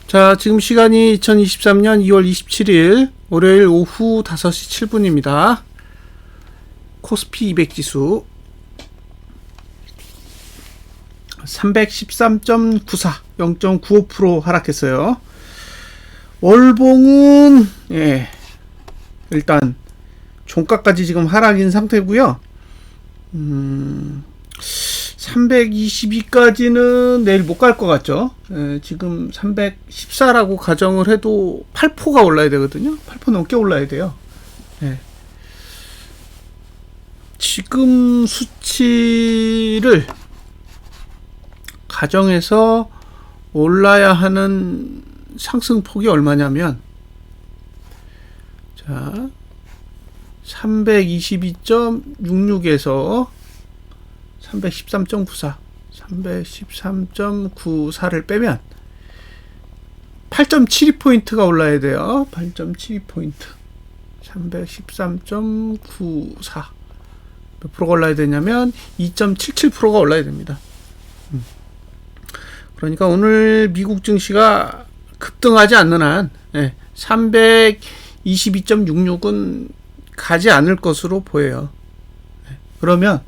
자, 지금 시간이 2023년 2월 27일 월요일 오후 5시 7분입니다. 코스피 200 지수 313.94 0.95% 하락했어요. 월봉은 일단 종가까지 지금 하락인 상태고요. 322까지는 내일 못 갈 것 같죠. 지금 314라고 가정을 해도 8%가 올라야 되거든요. 8% 넘게 올라야 돼요. 지금 수치를 가정해서 올라야 하는 상승폭이 얼마냐면, 자, 322.66에서 313.94, 313.94를 빼면 8.72포인트가 올라야 돼요. 8.72포인트. 313.94. 몇 프로가 올라야 되냐면 2.77%가 올라야 됩니다. 그러니까 오늘 미국 증시가 급등하지 않는 한 322.66은 가지 않을 것으로 보여요. 그러면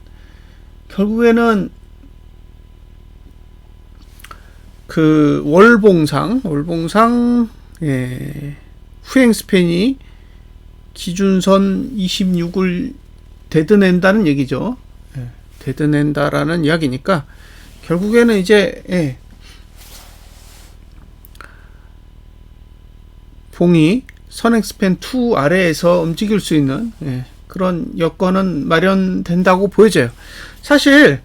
결국에는 그 월봉상 후행 스팬이 기준선 26을 데드낸다는 얘기죠. 데드낸다라는 이야기니까 결국에는 이제 봉이 선행스팬 2 아래에서 움직일 수 있는 그런 여건은 마련된다고 보여져요. 사실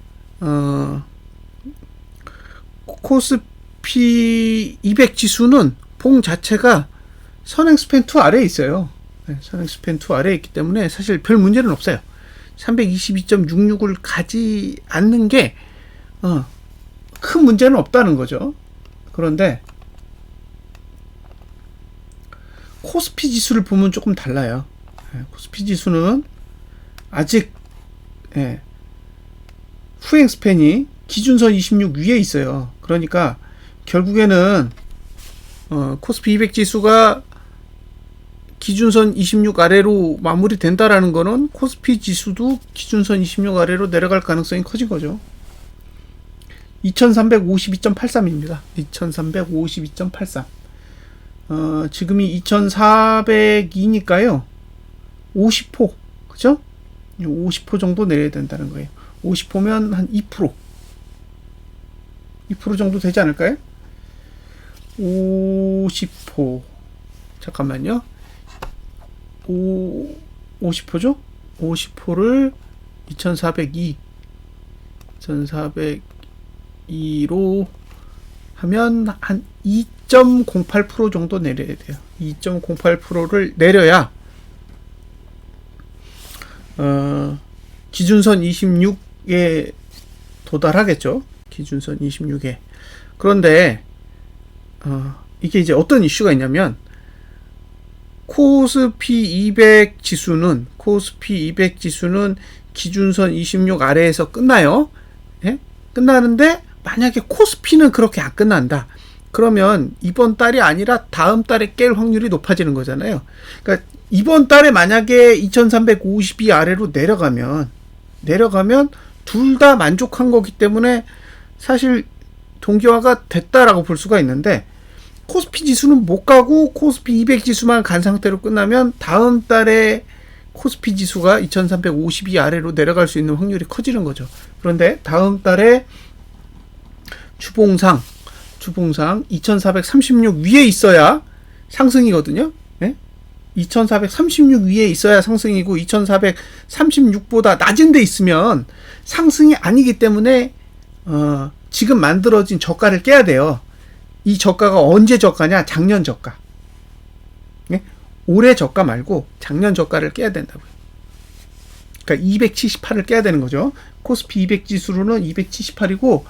코스피 200 지수는 봉 자체가 선행스팬 2 아래에 있어요. 선행스팬 2 아래에 있기 때문에 사실 별 문제는 없어요. 322.66을 가지 않는 게 큰 문제는 없다는 거죠. 그런데 코스피 지수를 보면 조금 달라요. 코스피 지수는 아직 후행 스팬이 기준선 26 위에 있어요. 그러니까 결국에는 코스피 200 지수가 기준선 26 아래로 마무리된다라는 거는 코스피 지수도 기준선 26 아래로 내려갈 가능성이 커진 거죠. 2352.83입니다. 2352.83. 지금이 2402니까요. 50%, 그죠? 50% 정도 내려야 된다는 거예요. 50%면 한 2%. 2% 정도 되지 않을까요? 50%. 잠깐만요. 50%죠? 50%를 2402로 하면 한 2.08% 정도 내려야 돼요. 2.08%를 내려야 기준선 26에 도달하겠죠. 기준선 26에. 그런데 이게 이제 어떤 이슈가 있냐면 코스피 200 지수는 기준선 26 아래에서 끝나요. 끝나는데 만약에 코스피는 그렇게 안 끝난다. 그러면 이번 달이 아니라 다음 달에 깰 확률이 높아지는 거잖아요. 그러니까 이번 달에 만약에 2352 아래로 내려가면 둘 다 만족한 거기 때문에 사실 동기화가 됐다라고 볼 수가 있는데, 코스피 지수는 못 가고 코스피 200 지수만 간 상태로 끝나면 다음 달에 코스피 지수가 2352 아래로 내려갈 수 있는 확률이 커지는 거죠. 그런데 다음 달에 주봉상 2436 위에 있어야 상승이거든요. 2436 위에 있어야 상승이고 2436보다 낮은 데 있으면 상승이 아니기 때문에 지금 만들어진 저가를 깨야 돼요. 이 저가가 언제 저가냐? 작년 저가. 올해 저가 말고 작년 저가를 깨야 된다고요. 그러니까 278을 깨야 되는 거죠. 코스피 200 지수로는 278이고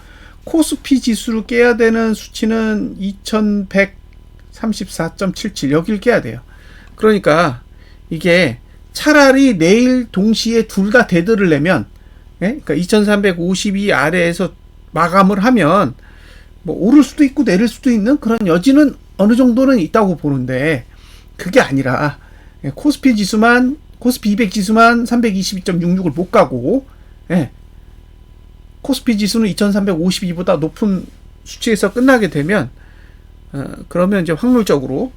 코스피 지수로 깨야 되는 수치는 2134.77 여길 깨야 돼요. 그러니까 이게 차라리 내일 동시에 둘 다 데드를 내면, 그러니까 2352 아래에서 마감을 하면 뭐 오를 수도 있고 내릴 수도 있는 그런 여지는 어느 정도는 있다고 보는데 그게 아니라 코스피 200 지수만 322.66을 못 가고 코스피 지수는 2352보다 높은 수치에서 끝나게 되면 그러면 이제 확률적으로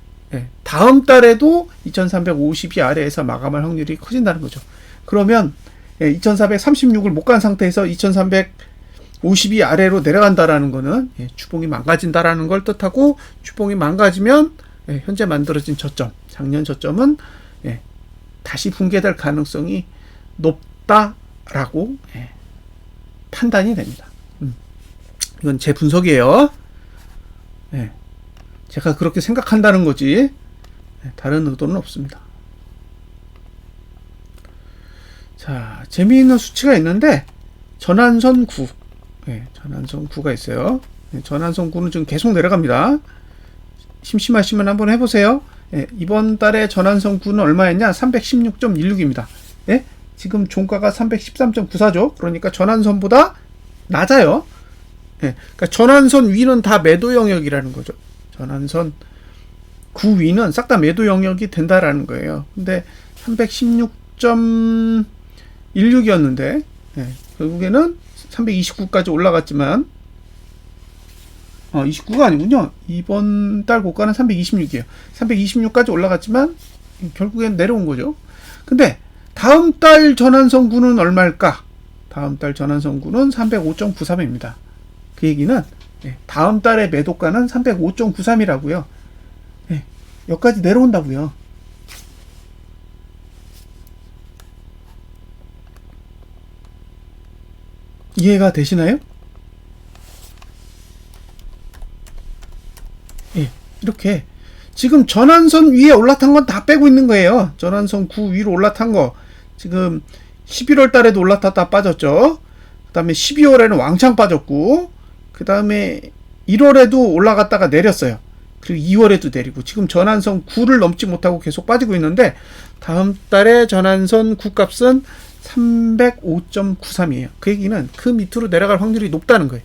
다음 달에도 2352 아래에서 마감할 확률이 커진다는 거죠. 그러면 2436을 못 간 상태에서 2352 아래로 내려간다라는 거는 주봉이 망가진다라는 걸 뜻하고, 주봉이 망가지면 현재 만들어진 저점, 작년 저점은 다시 붕괴될 가능성이 높다라고 판단이 됩니다. 이건 제 분석이에요. 제가 그렇게 생각한다는 거지 다른 의도는 없습니다. 자, 재미있는 수치가 있는데 전환선 9, 전환선 9가 있어요. 전환선 9는 지금 계속 내려갑니다. 심심하시면 한번 해보세요. 이번 달에 전환선 9는 얼마였냐? 316.16입니다. 지금 종가가 313.94죠. 그러니까 전환선보다 낮아요. 그러니까 전환선 위는 다 매도 영역이라는 거죠. 전환선 9 위는 싹 다 매도 영역이 된다라는 거예요. 근데 316.16이었는데 결국에는 329까지 올라갔지만 29가 아니군요. 이번 달 고가는 326이에요. 326까지 올라갔지만 결국엔 내려온 거죠. 근데 다음 달 전환선 9는 얼마일까? 다음 달 전환선 9는 305.93입니다. 그 얘기는 다음 달의 매도가는 305.93이라고요. 여기까지 내려온다고요. 이해가 되시나요? 이렇게 지금 전환선 위에 올라탄 건 다 빼고 있는 거예요. 전환선 9 위로 올라탄 거 지금 11월 달에도 올라탔다 빠졌죠. 그 다음에 12월에는 왕창 빠졌고, 그 다음에 1월에도 올라갔다가 내렸어요. 그리고 2월에도 내리고, 지금 전환선 9를 넘지 못하고 계속 빠지고 있는데, 다음 달에 전환선 9 값은 305.93이에요. 그 얘기는 그 밑으로 내려갈 확률이 높다는 거예요.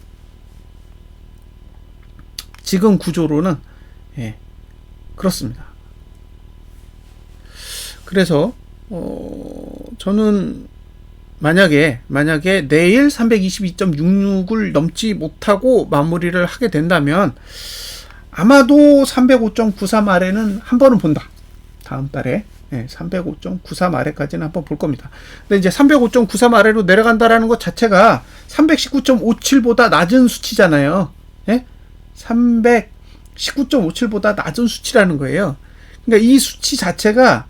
지금 구조로는 그렇습니다. 그래서 저는 만약에 내일 322.66을 넘지 못하고 마무리를 하게 된다면 아마도 305.93 아래는 한 번은 본다. 다음 달에 305.93 아래까지는 한번 볼 겁니다. 근데 이제 305.93 아래로 내려간다라는 것 자체가 319.57보다 낮은 수치잖아요. 319.57보다 낮은 수치라는 거예요. 그러니까 이 수치 자체가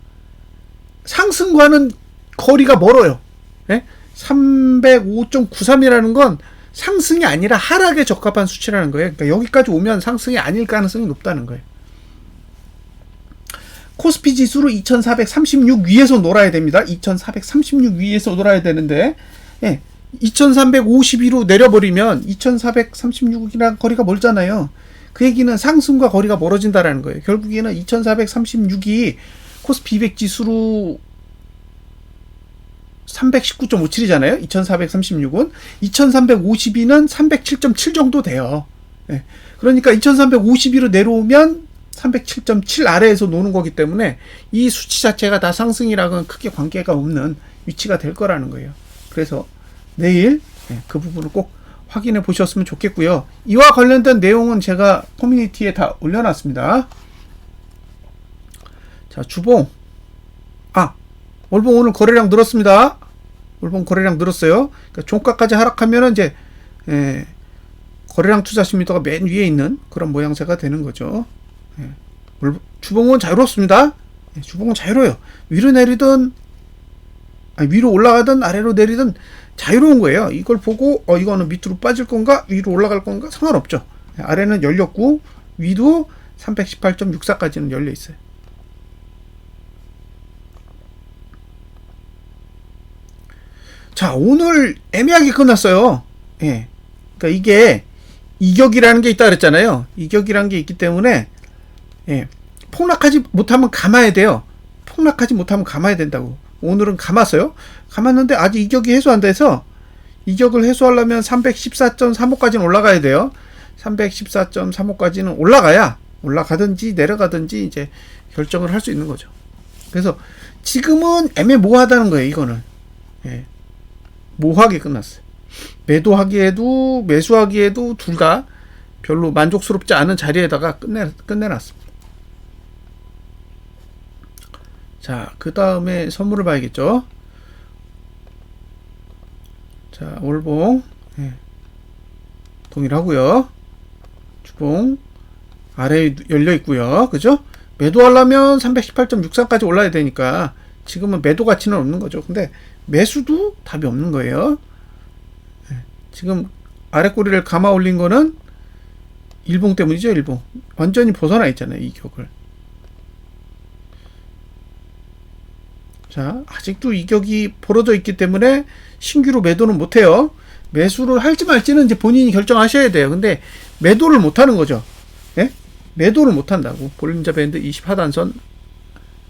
상승과는 거리가 멀어요. 305.93이라는 건 상승이 아니라 하락에 적합한 수치라는 거예요. 그러니까 여기까지 오면 상승이 아닐 가능성이 높다는 거예요. 코스피 지수로 2436 위에서 놀아야 됩니다. 2436 위에서 놀아야 되는데 2352로 내려버리면 2436이랑 거리가 멀잖아요. 그 얘기는 상승과 거리가 멀어진다라는 거예요. 결국에는 2436이 코스피 200 지수로 319.57이잖아요. 2436은 2352는 307.7 정도 돼요. 그러니까 2352로 내려오면 307.7 아래에서 노는 거기 때문에 이 수치 자체가 다 상승이랑은 크게 관계가 없는 위치가 될 거라는 거예요. 그래서 내일 그 부분을 꼭 확인해 보셨으면 좋겠고요. 이와 관련된 내용은 제가 커뮤니티에 다 올려놨습니다. 자, 주봉. 월봉 오늘 거래량 늘었습니다. 월봉 거래량 늘었어요. 그러니까 종가까지 하락하면은 이제 거래량 투자 심리도가 맨 위에 있는 그런 모양새가 되는 거죠. 주봉은 자유롭습니다. 주봉은 자유로워요. 위로 내리든 위로 올라가든 아래로 내리든 자유로운 거예요. 이걸 보고 이거는 밑으로 빠질 건가 위로 올라갈 건가 상관없죠. 아래는 열렸고 위도 318.64까지는 열려 있어요. 자, 오늘 애매하게 끝났어요. 그러니까 이게 이격이라는 게 있다 그랬잖아요. 이격이라는 게 있기 때문에 폭락하지 못하면 감아야 돼요. 폭락하지 못하면 감아야 된다고. 오늘은 감았어요. 감았는데 아직 이격이 해소 안 돼서 이격을 해소하려면 314.35까지는 올라가야 돼요. 314.35까지는 올라가야 올라가든지 내려가든지 이제 결정을 할 수 있는 거죠. 그래서 지금은 애매모호하다는 거예요. 이거는 예, 모호하게 끝났어요. 매도하기에도 매수하기에도 둘 다 별로 만족스럽지 않은 자리에다가 끝내놨습니다. 자, 그 다음에 선물을 봐야겠죠. 자, 월봉 예, 동일하고요. 주봉 아래에 열려 있고요. 그죠? 매도하려면 318.63까지 올라야 되니까 지금은 매도 가치는 없는 거죠. 근데 매수도 답이 없는 거예요. 예, 지금 아래 꼬리를 감아 올린 거는 일봉 때문이죠. 일봉 완전히 벗어나 있잖아요. 이 격을. 자, 아직도 이 격이 벌어져 있기 때문에 신규로 매도는 못해요. 매수를 할지 말지는 이제 본인이 결정하셔야 돼요. 근데 매도를 못하는 거죠. 예? 매도를 못한다고. 볼린저 밴드 20 하단선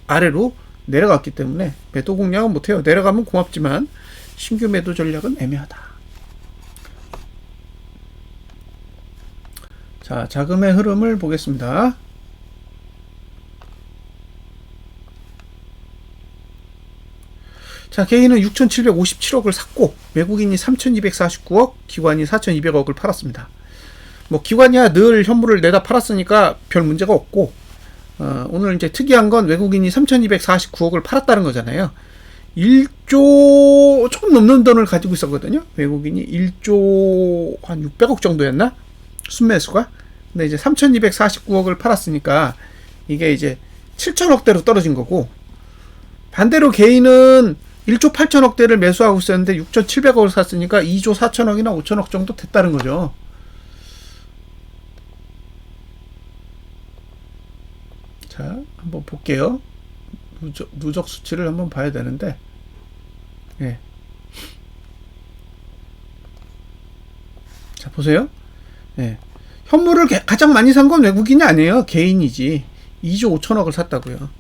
아래로 내려갔기 때문에 매도 공략은 못해요. 내려가면 고맙지만 신규 매도 전략은 애매하다. 자, 자금의 흐름을 보겠습니다. 자, 개인은 6,757억을 샀고 외국인이 3,249억, 기관이 4,200억을 팔았습니다. 뭐 기관이야 늘 현물을 내다 팔았으니까 별 문제가 없고 오늘 이제 특이한 건 외국인이 3,249억을 팔았다는 거잖아요. 1조 조금 넘는 돈을 가지고 있었거든요. 외국인이 1조 한 600억 정도였나? 순매수가. 근데 이제 3,249억을 팔았으니까 이게 이제 7천억대로 떨어진 거고, 반대로 개인은 1조 8천억대를 매수하고 있었는데 6,700억을 샀으니까 2조 4천억이나 5천억 정도 됐다는 거죠. 자, 한번 볼게요. 누적 수치를 한번 봐야 되는데, 예. 자, 보세요. 예. 현물을 가장 많이 산 건 외국인이 아니에요. 개인이지. 2조 5천억을 샀다고요.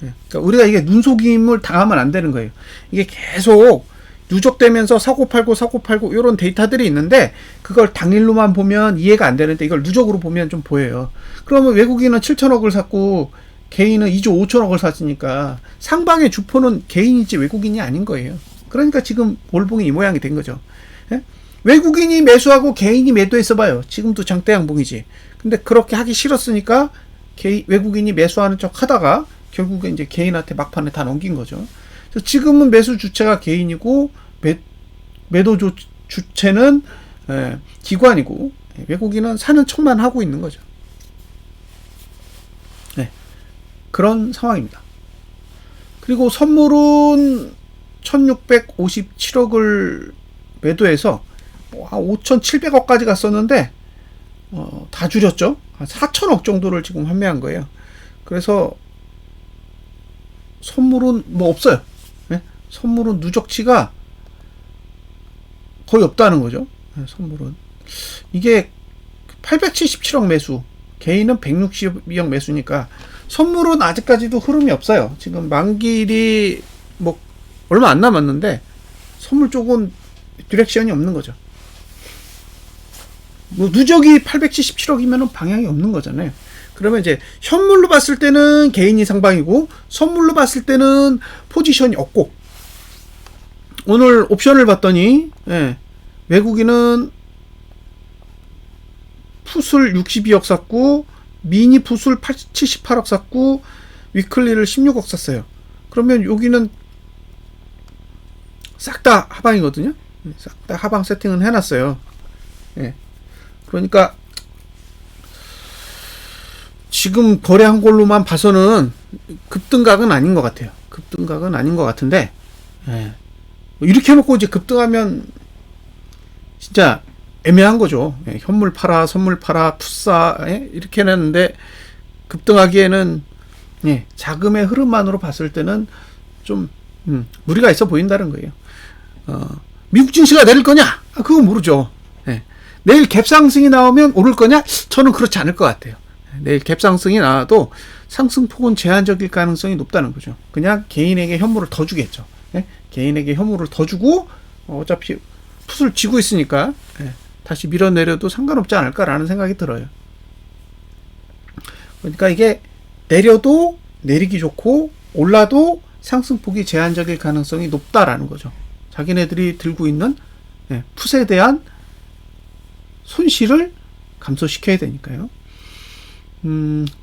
예. 그러니까 우리가 이게 눈속임을 당하면 안 되는 거예요. 이게 계속 누적되면서 사고 팔고 이런 데이터들이 있는데 그걸 당일로만 보면 이해가 안 되는데 이걸 누적으로 보면 좀 보여요. 그러면 외국인은 7천억을 샀고 개인은 2조 5천억을 샀으니까 상방의 주포는 개인이지 외국인이 아닌 거예요. 그러니까 지금 월봉이 이 모양이 된 거죠. 예? 외국인이 매수하고 개인이 매도했어 봐요. 지금도 장대 양봉이지. 근데 그렇게 하기 싫었으니까 외국인이 매수하는 척 하다가 결국에 이제 개인한테 막판에 다 넘긴 거죠. 그래서 지금은 매수 주체가 개인이고 매도 주체는 기관이고 외국인은 사는 척만 하고 있는 거죠. 네, 그런 상황입니다. 그리고 선물은 1657억을 매도해서 5,700억까지 갔었는데 다 줄였죠. 한 4천억 정도를 지금 판매한 거예요. 그래서 선물은 뭐 없어요. 네? 선물은 누적치가 거의 없다는 거죠. 네, 선물은 이게 877억 매수, 개인은 162억 매수니까 선물은 아직까지도 흐름이 없어요. 지금 만기일이 뭐 얼마 안 남았는데 선물 쪽은 디렉션이 없는 거죠. 뭐 누적이 877억이면 방향이 없는 거잖아요. 그러면 이제 현물로 봤을 때는 개인이 상방이고 선물로 봤을 때는 포지션이 없고, 오늘 옵션을 봤더니 외국인은 풋을 62억 샀고 미니 풋을 78억 샀고 위클리를 16억 샀어요. 그러면 여기는 싹 다 하방이거든요. 싹 다 하방 세팅은 해놨어요. 그러니까 지금 거래한 걸로만 봐서는 급등각은 아닌 것 같아요. 급등각은 아닌 것 같은데, 이렇게 해놓고 이제 급등하면 진짜 애매한 거죠. 현물 팔아, 선물 팔아, 풋사, 이렇게 해놨는데 급등하기에는 자금의 흐름만으로 봤을 때는 좀 무리가 있어 보인다는 거예요. 미국 증시가 내릴 거냐? 그건 모르죠. 내일 갭상승이 나오면 오를 거냐? 저는 그렇지 않을 것 같아요. 내일 갭상승이 나와도 상승폭은 제한적일 가능성이 높다는 거죠. 그냥 개인에게 현물을 더 주겠죠. 개인에게 현물을 더 주고 어차피 풋을 쥐고 있으니까 다시 밀어내려도 상관없지 않을까라는 생각이 들어요. 그러니까 이게 내려도 내리기 좋고 올라도 상승폭이 제한적일 가능성이 높다라는 거죠. 자기네들이 들고 있는 풋에 대한 손실을 감소시켜야 되니까요.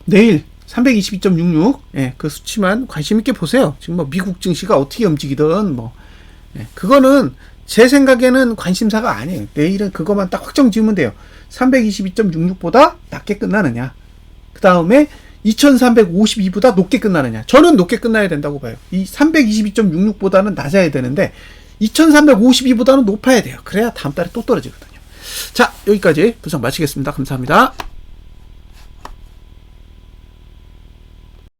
내일 322.66 그 수치만 관심 있게 보세요. 지금 뭐 미국 증시가 어떻게 움직이든 뭐 그거는 제 생각에는 관심사가 아니에요. 내일은 그것만 딱 확정 지으면 돼요. 322.66보다 낮게 끝나느냐, 그 다음에 2352보다 높게 끝나느냐. 저는 높게 끝나야 된다고 봐요. 이 322.66보다는 낮아야 되는데 2352보다는 높아야 돼요. 그래야 다음 달에 또 떨어지거든요. 자, 여기까지 분석 마치겠습니다. 감사합니다.